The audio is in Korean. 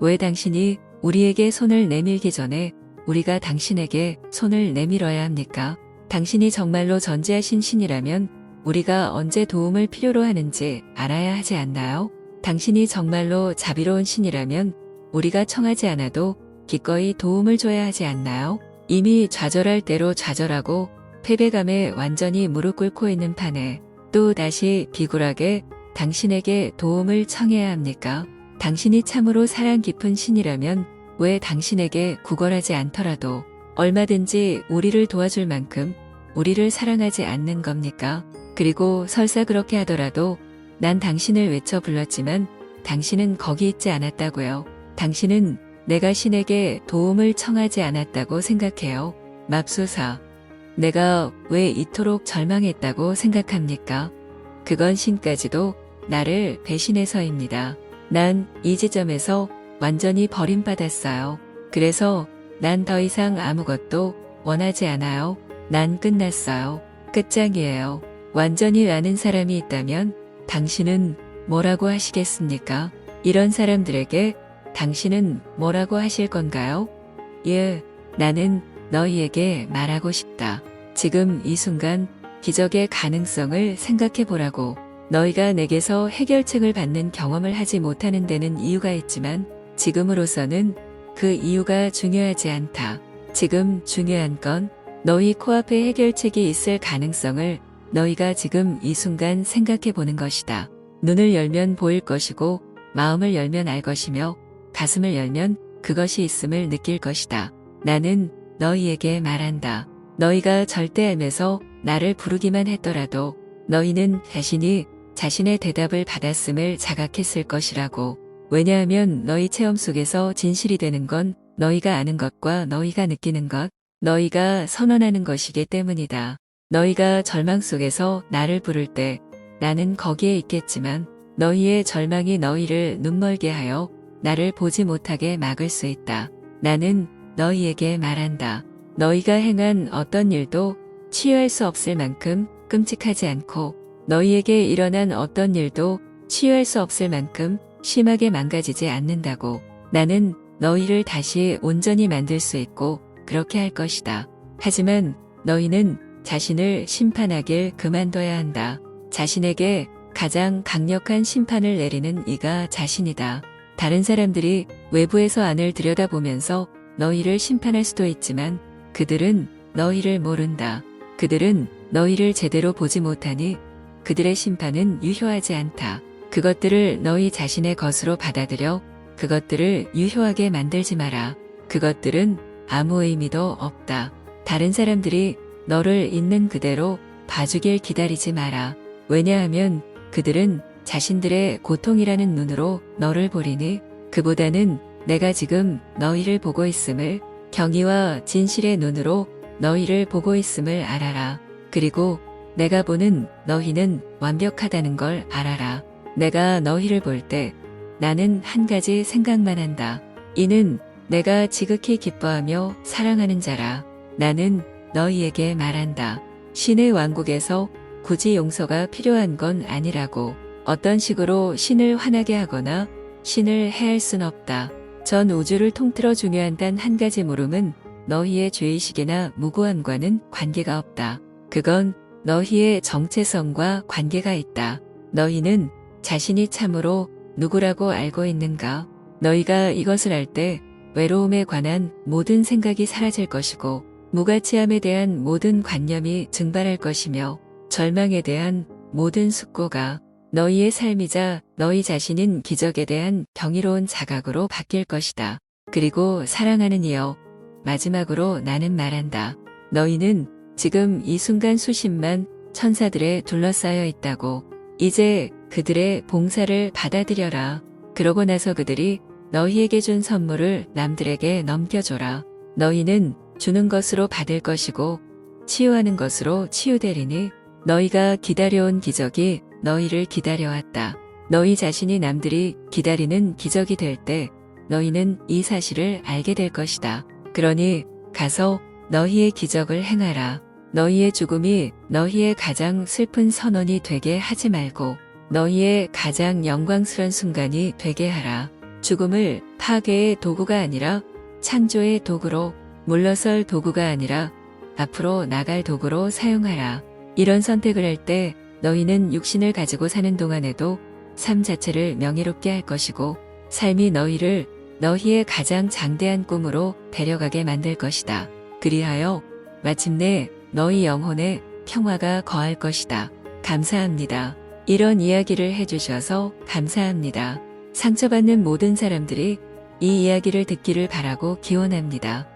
왜 당신이 우리에게 손을 내밀기 전에 우리가 당신에게 손을 내밀어야 합니까? 당신이 정말로 전지하신 신이라면 우리가 언제 도움을 필요로 하는지 알아야 하지 않나요? 당신이 정말로 자비로운 신이라면 우리가 청하지 않아도 기꺼이 도움을 줘야 하지 않나요? 이미 좌절할 대로 좌절하고 패배감에 완전히 무릎 꿇고 있는 판에 또 다시 비굴하게 당신에게 도움을 청해야 합니까? 당신이 참으로 사랑 깊은 신이라면 왜 당신에게 구걸하지 않더라도 얼마든지 우리를 도와줄 만큼 우리를 사랑하지 않는 겁니까? 그리고 설사 그렇게 하더라도 난 당신을 외쳐 불렀지만 당신은 거기 있지 않았다고요. 당신은 내가 신에게 도움을 청하지 않았다고 생각해요. 맙소사. 내가 왜 이토록 절망했다고 생각합니까? 그건 신까지도 나를 배신해서입니다. 난 이 지점에서 완전히 버림받았어요. 그래서 난 더 이상 아무것도 원하지 않아요. 난 끝났어요. 끝장이에요. 완전히 아는 사람이 있다면 당신은 뭐라고 하시겠습니까? 이런 사람들에게 당신은 뭐라고 하실 건가요? 예, 나는 너희에게 말하고 싶다. 지금 이 순간 기적의 가능성을 생각해 보라고. 너희가 내게서 해결책을 받는 경험을 하지 못하는 데는 이유가 있지만 지금으로서는 그 이유가 중요하지 않다. 지금 중요한 건 너희 코앞에 해결책이 있을 가능성을 너희가 지금 이 순간 생각해 보는 것이다. 눈을 열면 보일 것이고 마음을 열면 알 것이며 가슴을 열면 그것이 있음을 느낄 것이다. 나는 너희에게 말한다. 너희가 절대함에서 나를 부르기만 했더라도 너희는 자신이 자신의 대답을 받았음을 자각했을 것이라고. 왜냐하면 너희 체험 속에서 진실이 되는 건 너희가 아는 것과 너희가 느끼는 것, 너희가 선언하는 것이기 때문이다. 너희가 절망 속에서 나를 부를 때 나는 거기에 있겠지만 너희의 절망이 너희를 눈멀게 하여 나를 보지 못하게 막을 수 있다. 나는 너희에게 말한다. 너희가 행한 어떤 일도 치유할 수 없을 만큼 끔찍하지 않고 너희에게 일어난 어떤 일도 치유할 수 없을 만큼 심하게 망가지지 않는다고. 나는 너희를 다시 온전히 만들 수 있고 그렇게 할 것이다. 하지만 너희는 자신을 심판하길 그만둬야 한다. 자신에게 가장 강력한 심판을 내리는 이가 자신이다. 다른 사람들이 외부에서 안을 들여다보면서 너희를 심판할 수도 있지만 그들은 너희를 모른다. 그들은 너희를 제대로 보지 못하니 그들의 심판은 유효하지 않다. 그것들을 너희 자신의 것으로 받아들여 그것들을 유효하게 만들지 마라. 그것들은 아무 의미도 없다. 다른 사람들이 너를 있는 그대로 봐주길 기다리지 마라. 왜냐하면 그들은 자신들의 고통이라는 눈으로 너를 보리니 그보다는 내가 지금 너희를 보고 있음을, 경의와 진실의 눈으로 너희를 보고 있음을 알아라. 그리고 내가 보는 너희는 완벽하다는 걸 알아라. 내가 너희를 볼 때 나는 한 가지 생각만 한다. 이는 내가 지극히 기뻐하며 사랑하는 자라. 나는 너희에게 말한다. 신의 왕국에서 굳이 용서가 필요한 건 아니라고. 어떤 식으로 신을 화나게 하거나 신을 해할 순 없다. 전 우주를 통틀어 중요한 단 한 가지 물음은 너희의 죄의식이나 무고함과는 관계가 없다. 그건 너희의 정체성과 관계가 있다. 너희는 자신이 참으로 누구라고 알고 있는가? 너희가 이것을 알 때 외로움에 관한 모든 생각이 사라질 것이고 무가치함에 대한 모든 관념이 증발할 것이며 절망에 대한 모든 숙고가 너희의 삶이자 너희 자신인 기적에 대한 경이로운 자각으로 바뀔 것이다. 그리고 사랑하는 이여, 마지막으로 나는 말한다. 너희는 지금 이 순간 수십만 천사들에 둘러싸여 있다고. 이제 그들의 봉사를 받아들여라. 그러고 나서 그들이 너희에게 준 선물을 남들에게 넘겨줘라. 너희는 주는 것으로 받을 것이고 치유하는 것으로 치유되리니 너희가 기다려온 기적이 너희를 기다려왔다. 너희 자신이 남들이 기다리는 기적이 될 때 너희는 이 사실을 알게 될 것이다. 그러니 가서 너희의 기적을 행하라. 너희의 죽음이 너희의 가장 슬픈 선언이 되게 하지 말고 너희의 가장 영광스런 순간이 되게 하라. 죽음을 파괴의 도구가 아니라 창조의 도구로, 물러설 도구가 아니라 앞으로 나갈 도구로 사용하라. 이런 선택을 할 때 너희는 육신을 가지고 사는 동안에도 삶 자체를 명예롭게 할 것이고 삶이 너희를 너희의 가장 장대한 꿈으로 데려가게 만들 것이다. 그리하여 마침내 너희 영혼에 평화가 거할 것이다. 감사합니다. 이런 이야기를 해주셔서 감사합니다. 상처받는 모든 사람들이 이 이야기를 듣기를 바라고 기원합니다.